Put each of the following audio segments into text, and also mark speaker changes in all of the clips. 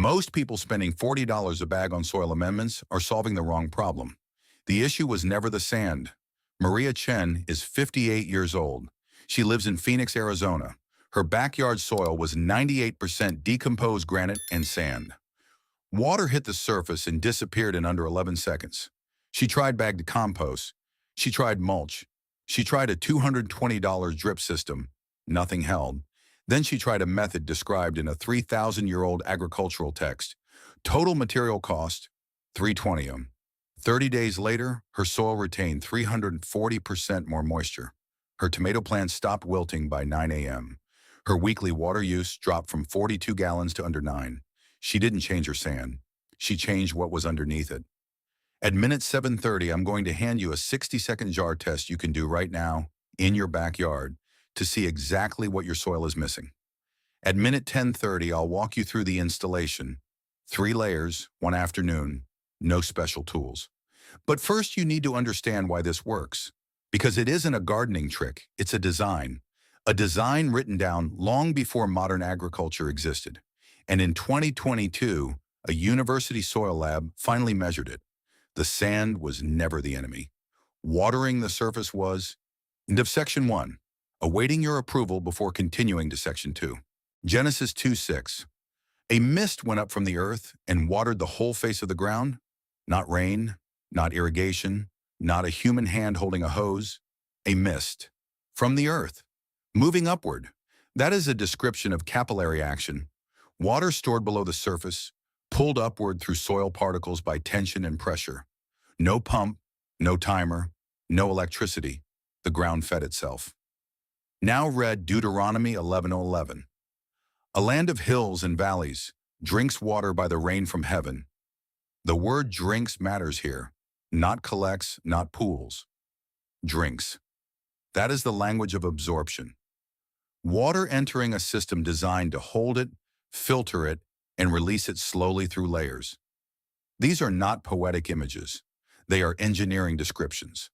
Speaker 1: Most people spending $40 a bag on soil amendments are solving the wrong problem. The issue was never the sand. Maria Chen is 58 years old. She lives in Phoenix, Arizona. Her backyard soil was 98% decomposed granite and sand. Water hit the surface and disappeared in under 11 seconds. She tried bagged compost. She tried mulch. She tried a $220 drip system. Nothing held. Then she tried a method described in a 3,000-year-old agricultural text. Total material cost, $320. 30 days later, her soil retained 340% more moisture. Her tomato plants stopped wilting by 9 a.m. Her weekly water use dropped from 42 gallons to under 9. She didn't change her sand. She changed what was underneath it. At minute 7:30, I'm going to hand you a 60-second jar test you can do right now in your backyard to see exactly what your soil is missing. At minute 10:30, I'll walk you through the installation. 3 layers, 1 afternoon, no special tools. But first you need to understand why this works. Because it isn't a gardening trick, it's a design. A design written down long before modern agriculture existed. And in 2022, a university soil lab finally measured it. The sand was never the enemy. Watering the surface was. End of section 1. Awaiting your approval before continuing to section 2. Genesis 2:6. A mist went up from the earth and watered the whole face of the ground. Not rain, not irrigation, not a human hand holding a hose. A mist. From the earth. Moving upward. That is a description of capillary action. Water stored below the surface, pulled upward through soil particles by tension and pressure. No pump, no timer, no electricity. The ground fed itself. Now read Deuteronomy 11:11. A land of hills and valleys drinks water by the rain from heaven. The word drinks matters here, not collects, not pools. Drinks. That is the language of absorption. Water entering a system designed to hold it, filter it, and release it slowly through layers. These are not poetic images. They are engineering descriptions.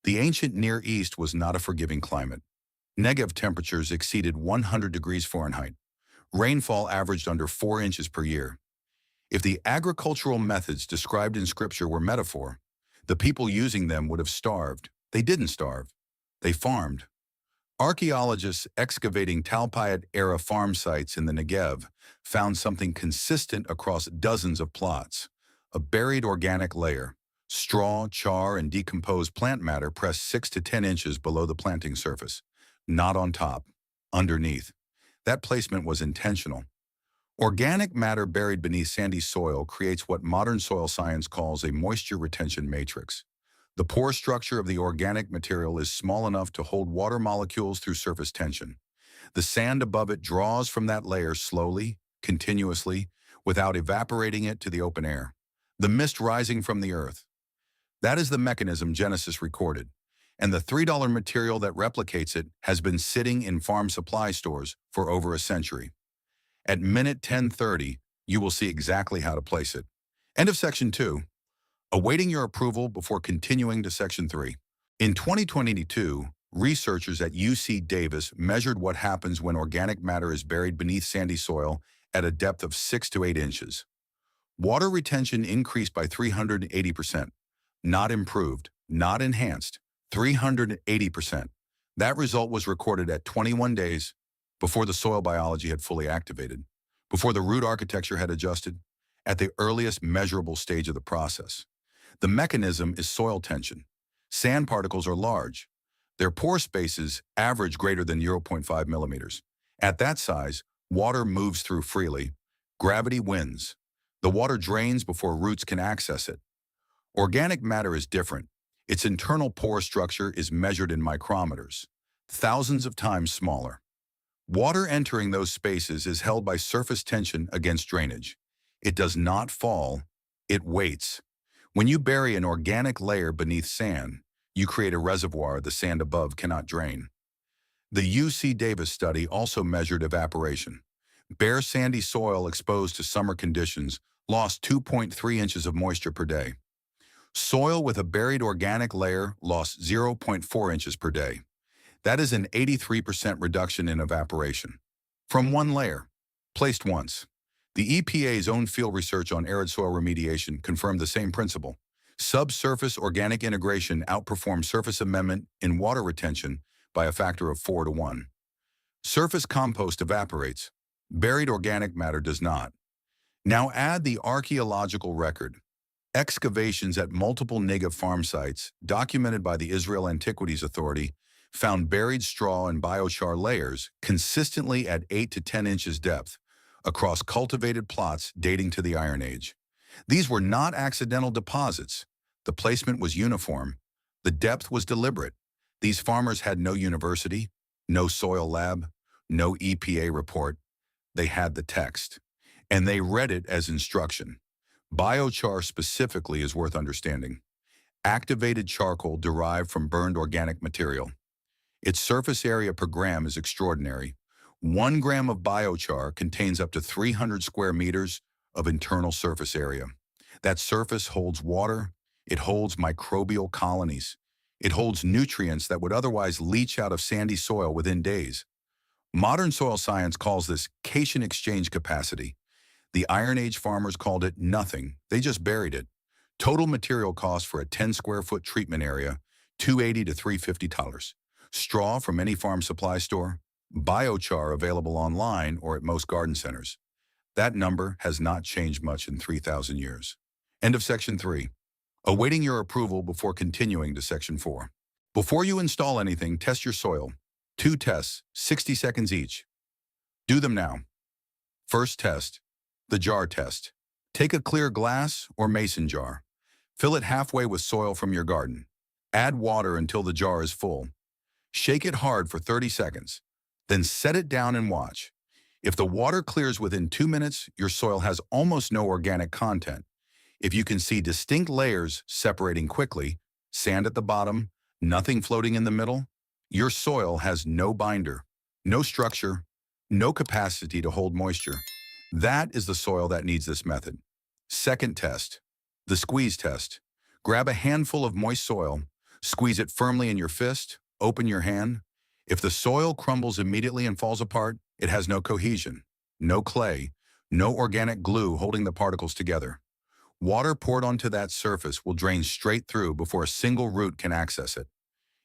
Speaker 1: The ancient Near East was not a forgiving climate. Negev temperatures exceeded 100 degrees Fahrenheit. Rainfall averaged under 4 inches per year. If the agricultural methods described in Scripture were metaphor, the people using them would have starved. They didn't starve. They farmed. Archaeologists excavating Talpiot-era farm sites in the Negev found something consistent across dozens of plots: a buried organic layer. Straw, char, and decomposed plant matter pressed 6 to 10 inches below the planting surface. Not on top, underneath. That placement was intentional. Organic matter buried beneath sandy soil creates what modern soil science calls a moisture retention matrix. The pore structure of the organic material is small enough to hold water molecules through surface tension. The sand above it draws from that layer slowly, continuously, without evaporating it to the open air. The mist rising from the earth. That is the mechanism Genesis recorded. And the $3 material that replicates it has been sitting in farm supply stores for over a century. At minute 10:30, you will see exactly how to place it. End of section 2. Awaiting your approval before continuing to section 3. In 2022, researchers at UC Davis measured what happens when organic matter is buried beneath sandy soil at a depth of 6 to 8 inches. Water retention increased by 380%. Not improved, not enhanced. 380%. That result was recorded at 21 days, before the soil biology had fully activated, before the root architecture had adjusted, at the earliest measurable stage of the process. The mechanism is soil tension. Sand particles are large. Their pore spaces average greater than 0.5 millimeters. At that size, water moves through freely. Gravity wins. The water drains before roots can access it. Organic matter is different. Its internal pore structure is measured in micrometers, thousands of times smaller. Water entering those spaces is held by surface tension against drainage. It does not fall, it waits. When you bury an organic layer beneath sand, you create a reservoir the sand above cannot drain. The UC Davis study also measured evaporation. Bare sandy soil exposed to summer conditions lost 2.3 inches of moisture per day. Soil with a buried organic layer lost 0.4 inches per day. That is an 83% reduction in evaporation. From one layer, placed once. The EPA's own field research on arid soil remediation confirmed the same principle. Subsurface organic integration outperforms surface amendment in water retention by a factor of 4 to 1. Surface compost evaporates. Buried organic matter does not. Now add the archaeological record. Excavations at multiple Negev farm sites, documented by the Israel Antiquities Authority, found buried straw and biochar layers consistently at 8 to 10 inches depth across cultivated plots dating to the Iron Age. These were not accidental deposits. The placement was uniform. The depth was deliberate. These farmers had no university, no soil lab, no EPA report. They had the text, and they read it as instruction. Biochar specifically is worth understanding. Activated charcoal derived from burned organic material. Its surface area per gram is extraordinary. 1 gram of biochar contains up to 300 square meters of internal surface area. That surface holds water, it holds microbial colonies, it holds nutrients that would otherwise leach out of sandy soil within days. Modern soil science calls this cation exchange capacity. The Iron Age farmers called it nothing, they just buried it. Total material cost for a 10 square foot treatment area, $280 to $350. Straw from any farm supply store, biochar available online or at most garden centers. That number has not changed much in 3,000 years. End of Section 3. Awaiting your approval before continuing to Section 4. Before you install anything, test your soil. 2 tests, 60 seconds each. Do them now. First test, the jar test. Take a clear glass or mason jar. Fill it halfway with soil from your garden. Add water until the jar is full. Shake it hard for 30 seconds. Then set it down and watch. If the water clears within 2 minutes, your soil has almost no organic content. If you can see distinct layers separating quickly, sand at the bottom, nothing floating in the middle, your soil has no binder, no structure, no capacity to hold moisture. That is the soil that needs this method. Second test, the squeeze test. Grab a handful of moist soil, squeeze it firmly in your fist, open your hand. If the soil crumbles immediately and falls apart, it has no cohesion, no clay, no organic glue holding the particles together. Water poured onto that surface will drain straight through before a single root can access it.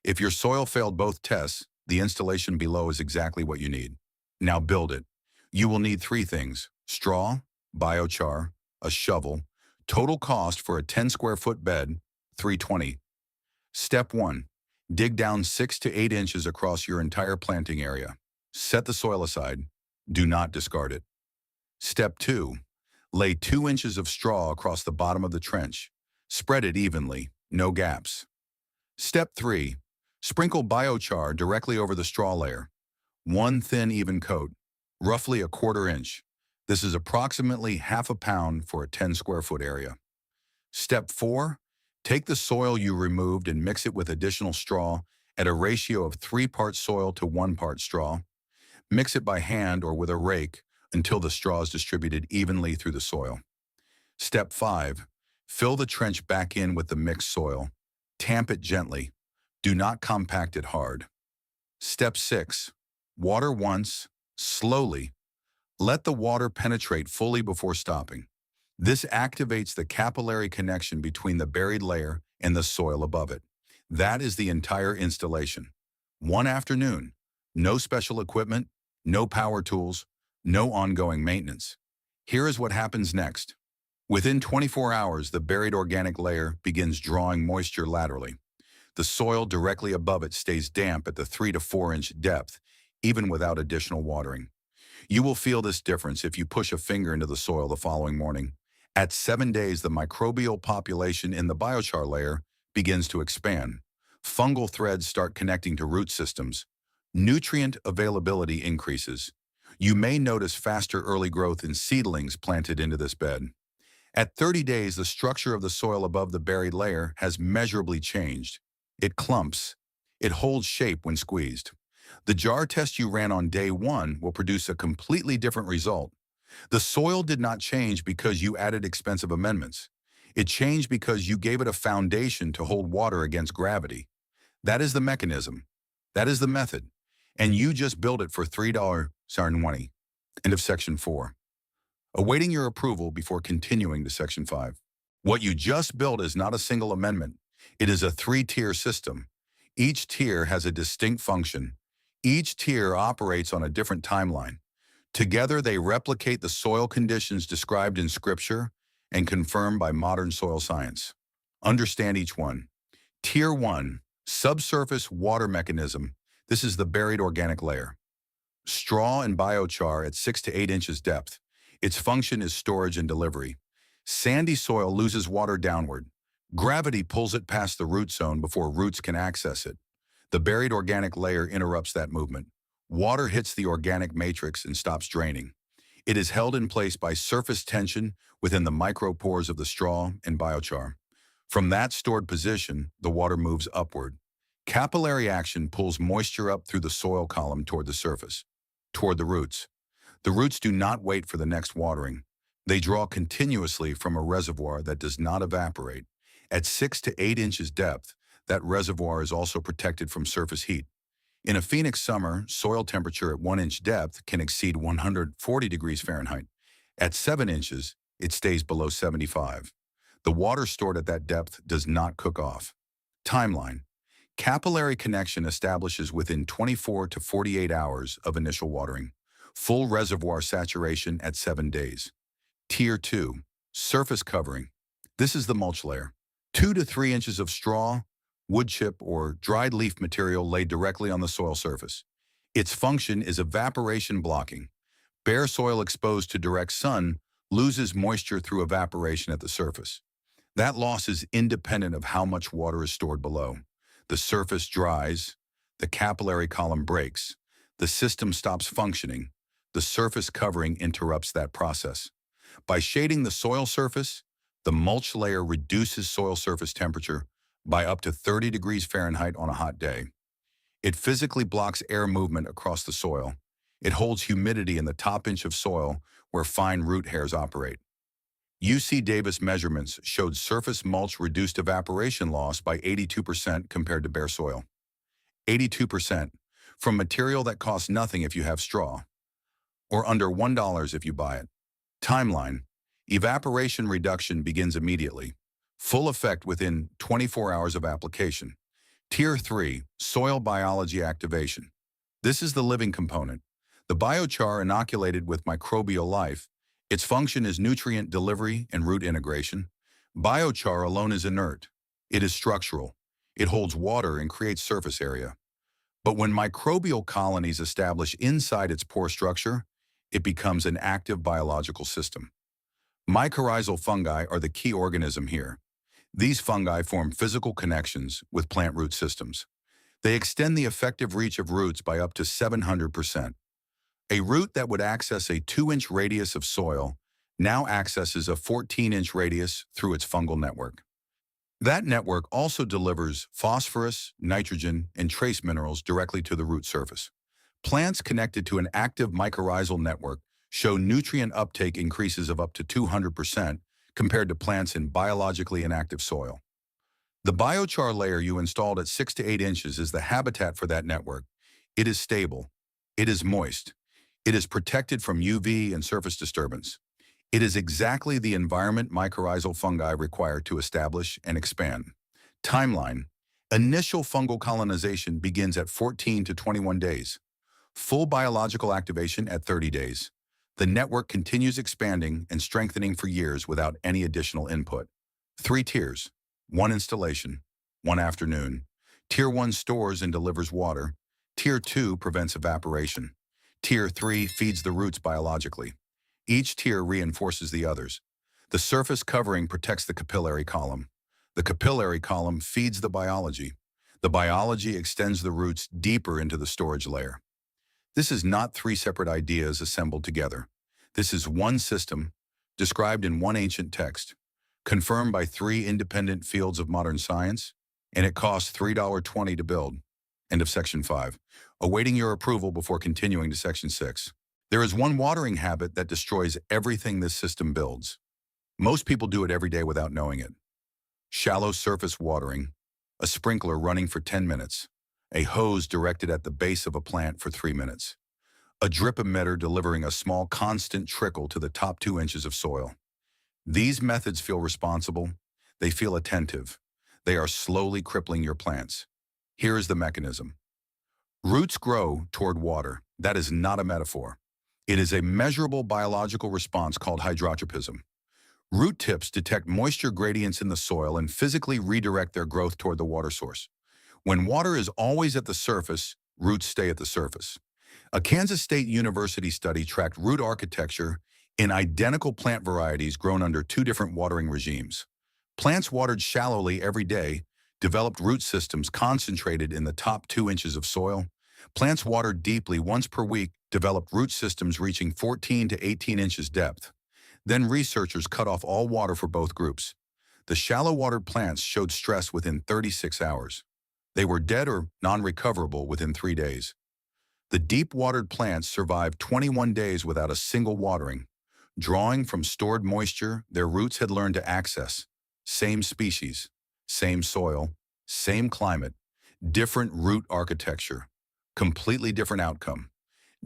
Speaker 1: If your soil failed both tests, the installation below is exactly what you need. Now build it. You will need 3 things: straw, biochar, a shovel. Total cost for a 10 square foot bed, $320. Step 1. Dig down 6 to 8 inches across your entire planting area. Set the soil aside. Do not discard it. Step 2. Lay 2 inches of straw across the bottom of the trench. Spread it evenly, no gaps. Step 3. Sprinkle biochar directly over the straw layer. 1 thin, even coat, roughly 1/4 inch. This is approximately half a pound for a 10 square foot area. Step 4. Take the soil you removed and mix it with additional straw at a ratio of 3 parts soil to 1 part straw. Mix it by hand or with a rake until the straw is distributed evenly through the soil. Step 5. Fill the trench back in with the mixed soil. Tamp it gently. Do not compact it hard. Step 6. Water once, slowly. Let the water penetrate fully before stopping. This activates the capillary connection between the buried layer and the soil above it. That is the entire installation. 1 afternoon. No special equipment, no power tools, no ongoing maintenance. Here is what happens next. Within 24 hours, the buried organic layer begins drawing moisture laterally. The soil directly above it stays damp at the 3 to 4 inch depth, even without additional watering. You will feel this difference if you push a finger into the soil the following morning. At 7 days, the microbial population in the biochar layer begins to expand. Fungal threads start connecting to root systems. Nutrient availability increases. You may notice faster early growth in seedlings planted into this bed. At 30 days, the structure of the soil above the buried layer has measurably changed. It clumps. It holds shape when squeezed. The jar test you ran on day 1 will produce a completely different result. The soil did not change because you added expensive amendments. It changed because you gave it a foundation to hold water against gravity. That is the mechanism. That is the method. And you just built it for $3.20. End of Section 4. awaiting your approval before continuing to Section 5. What you just built is not a single amendment. It is a three-tier system. Each tier has a distinct function. Each tier operates on a different timeline. Together, they replicate the soil conditions described in Scripture and confirmed by modern soil science. Understand each one. Tier 1, subsurface water mechanism. This is the buried organic layer. Straw and biochar at 6 to 8 inches depth. Its function is storage and delivery. Sandy soil loses water downward. Gravity pulls it past the root zone before roots can access it. The buried organic layer interrupts that movement. Water hits the organic matrix and stops draining. It is held in place by surface tension within the micropores of the straw and biochar. From that stored position, the water moves upward. Capillary action pulls moisture up through the soil column toward the surface, toward the roots. The roots do not wait for the next watering. They draw continuously from a reservoir that does not evaporate. At 6 to 8 inches depth, that reservoir is also protected from surface heat. In a Phoenix summer, soil temperature at 1 inch depth can exceed 140 degrees Fahrenheit. At 7 inches, it stays below 75. The water stored at that depth does not cook off. Timeline. Capillary connection establishes within 24 to 48 hours of initial watering. Full reservoir saturation at 7 days. Tier 2, surface covering. This is the mulch layer. 2 to 3 inches of straw, wood chip, or dried leaf material laid directly on the soil surface. Its function is evaporation blocking. Bare soil exposed to direct sun loses moisture through evaporation at the surface. That loss is independent of how much water is stored below. The surface dries, the capillary column breaks, the system stops functioning, the surface covering interrupts that process. By shading the soil surface, the mulch layer reduces soil surface temperature by up to 30 degrees Fahrenheit on a hot day. It physically blocks air movement across the soil. It holds humidity in the top inch of soil where fine root hairs operate. UC Davis measurements showed surface mulch reduced evaporation loss by 82% compared to bare soil. 82% from material that costs nothing if you have straw, or under $1 if you buy it. Timeline. Evaporation reduction begins immediately. Full effect within 24 hours of application. Tier 3, soil biology activation. This is the living component. The biochar inoculated with microbial life. Its function is nutrient delivery and root integration. Biochar alone is inert. It is structural. It holds water and creates surface area. But when microbial colonies establish inside its pore structure, it becomes an active biological system. Mycorrhizal fungi are the key organism here. These fungi form physical connections with plant root systems. They extend the effective reach of roots by up to 700%. A root that would access a 2-inch radius of soil now accesses a 14-inch radius through its fungal network. That network also delivers phosphorus, nitrogen, and trace minerals directly to the root surface. Plants connected to an active mycorrhizal network show nutrient uptake increases of up to 200% compared to plants in biologically inactive soil. The biochar layer you installed at 6 to 8 inches is the habitat for that network. It is stable. It is moist. It is protected from UV and surface disturbance. It is exactly the environment mycorrhizal fungi require to establish and expand. Timeline. Initial fungal colonization begins at 14 to 21 days. Full biological activation at 30 days. The network continues expanding and strengthening for years without any additional input. 3 tiers. 1 installation. 1 afternoon. Tier 1 stores and delivers water. Tier 2 prevents evaporation. Tier 3 feeds the roots biologically. Each tier reinforces the others. The surface covering protects the capillary column. The capillary column feeds the biology. The biology extends the roots deeper into the storage layer. This is not 3 separate ideas assembled together. This is one system, described in one ancient text, confirmed by 3 independent fields of modern science, and it costs $3.20 to build. End of Section 5. Awaiting your approval before continuing to Section 6. There is one watering habit that destroys everything this system builds. Most people do it every day without knowing it. Shallow surface watering, a sprinkler running for 10 minutes, a hose directed at the base of a plant for 3 minutes. A drip emitter delivering a small constant trickle to the top 2 inches of soil. These methods feel responsible. They feel attentive. They are slowly crippling your plants. Here is the mechanism. Roots grow toward water. That is not a metaphor. It is a measurable biological response called hydrotropism. Root tips detect moisture gradients in the soil and physically redirect their growth toward the water source. When water is always at the surface, roots stay at the surface. A Kansas State University study tracked root architecture in identical plant varieties grown under 2 different watering regimes. Plants watered shallowly every day developed root systems concentrated in the top 2 inches of soil. Plants watered deeply once per week developed root systems reaching 14 to 18 inches depth. Then researchers cut off all water for both groups. The shallow-watered plants showed stress within 36 hours. They were dead or non-recoverable within 3 days. The deep-watered plants survived 21 days without a single watering. Drawing from stored moisture their roots had learned to access. Same species, same soil, same climate, different root architecture, completely different outcome.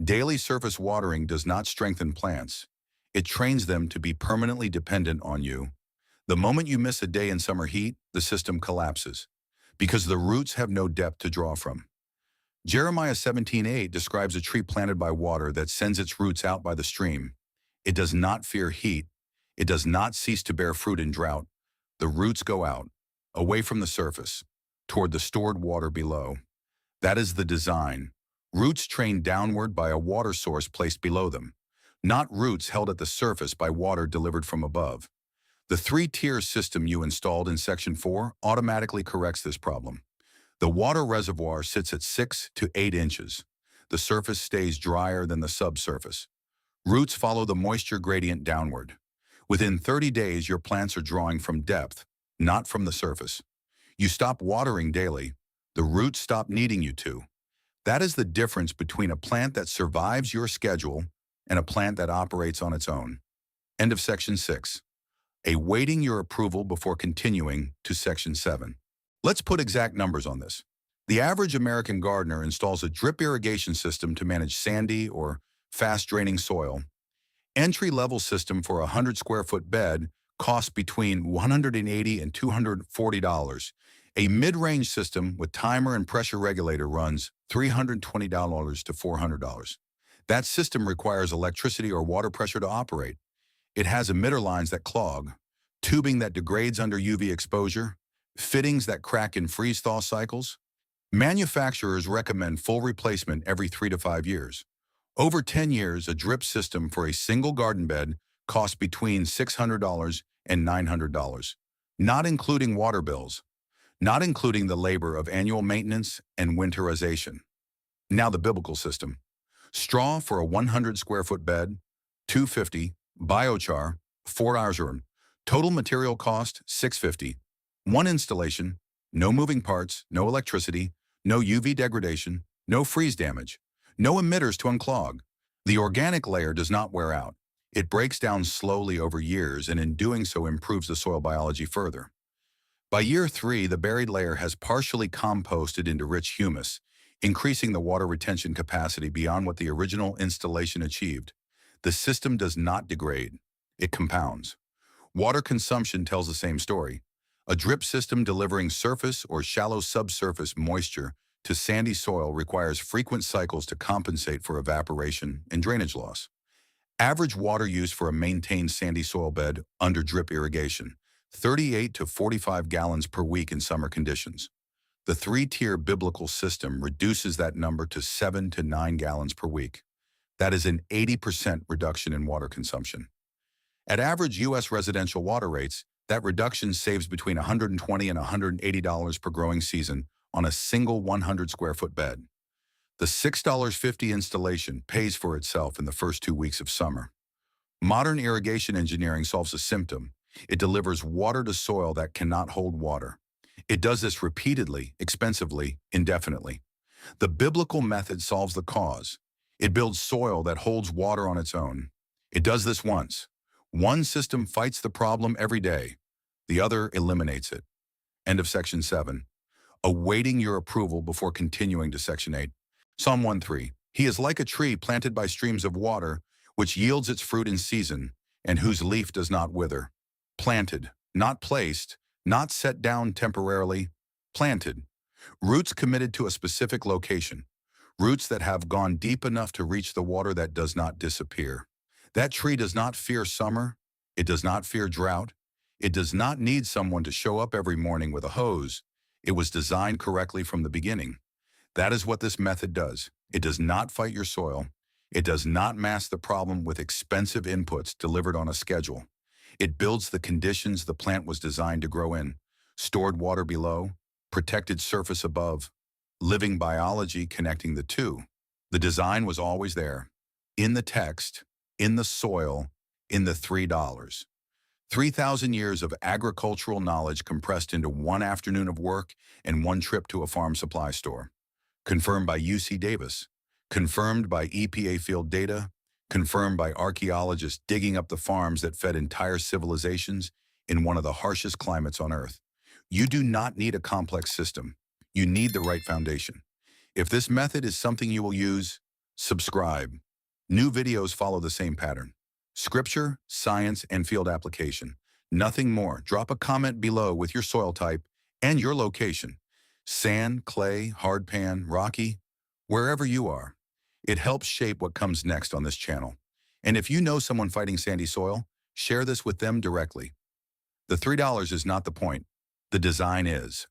Speaker 1: Daily surface watering does not strengthen plants. It trains them to be permanently dependent on you. The moment you miss a day in summer heat, the system collapses because the roots have no depth to draw from. Jeremiah 17:8 describes a tree planted by water that sends its roots out by the stream. It does not fear heat. It does not cease to bear fruit in drought. The roots go out, away from the surface, toward the stored water below. That is the design. Roots trained downward by a water source placed below them, not roots held at the surface by water delivered from above. The 3-tier system you installed in Section 4 automatically corrects this problem. The water reservoir sits at 6 to 8 inches. The surface stays drier than the subsurface. Roots follow the moisture gradient downward. Within 30 days, your plants are drawing from depth, not from the surface. You stop watering daily. The roots stop needing you to. That is the difference between a plant that survives your schedule and a plant that operates on its own. End of Section 6. Awaiting your approval before continuing to Section 7. Let's put exact numbers on this. The average American gardener installs a drip irrigation system to manage sandy or fast-draining soil. Entry-level system for a 100-square-foot bed costs between $180 and $240. A mid-range system with timer and pressure regulator runs $320 to $400. That system requires electricity or water pressure to operate. It has emitter lines that clog, tubing that degrades under UV exposure, fittings that crack in freeze-thaw cycles. Manufacturers recommend full replacement every 3 to 5 years. Over 10 years, a drip system for a single garden bed costs between $600 and $900, not including water bills, not including the labor of annual maintenance and winterization. Now the biblical system. Straw for a 100-square-foot bed, $250, biochar, $4. Total material cost, $650. One installation, no moving parts, no electricity, no UV degradation, no freeze damage, no emitters to unclog. The organic layer does not wear out. It breaks down slowly over years and in doing so improves the soil biology further. By year 3, the buried layer has partially composted into rich humus, increasing the water retention capacity beyond what the original installation achieved. The system does not degrade. It compounds. Water consumption tells the same story. A drip system delivering surface or shallow subsurface moisture to sandy soil requires frequent cycles to compensate for evaporation and drainage loss. Average water use for a maintained sandy soil bed under drip irrigation, 38 to 45 gallons per week in summer conditions. The 3-tier biblical system reduces that number to 7 to 9 gallons per week. That is an 80% reduction in water consumption. At average U.S. residential water rates, that reduction saves between $120 and $180 per growing season on a single 100-square-foot bed. The $6.50 installation pays for itself in the first 2 weeks of summer. Modern irrigation engineering solves a symptom. It delivers water to soil that cannot hold water. It does this repeatedly, expensively, indefinitely. The biblical method solves the cause. It builds soil that holds water on its own. It does this once. One system fights the problem every day. The other eliminates it. End of Section 7. Awaiting your approval before continuing to Section 8. Psalm 1:3. He is like a tree planted by streams of water, which yields its fruit in season, and whose leaf does not wither. Planted, not placed, not set down temporarily, planted. Roots committed to a specific location. Roots that have gone deep enough to reach the water that does not disappear. That tree does not fear summer. It does not fear drought. It does not need someone to show up every morning with a hose. It was designed correctly from the beginning. That is what this method does. It does not fight your soil. It does not mask the problem with expensive inputs delivered on a schedule. It builds the conditions the plant was designed to grow in: stored water below, protected surface above, living biology connecting the two. The design was always there, in the text, in the soil, in the $3. 3,000 years of agricultural knowledge compressed into one afternoon of work and one trip to a farm supply store. Confirmed by UC Davis, confirmed by EPA field data, confirmed by archaeologists digging up the farms that fed entire civilizations in one of the harshest climates on Earth. You do not need a complex system. You need the right foundation. If this method is something you will use, subscribe. New videos follow the same pattern. Scripture, science, and field application. Nothing more. Drop a comment below with your soil type and your location. Sand, clay, hard pan, rocky, wherever you are. It helps shape what comes next on this channel. And if you know someone fighting sandy soil, share this with them directly. The $3 is not the point. The design is.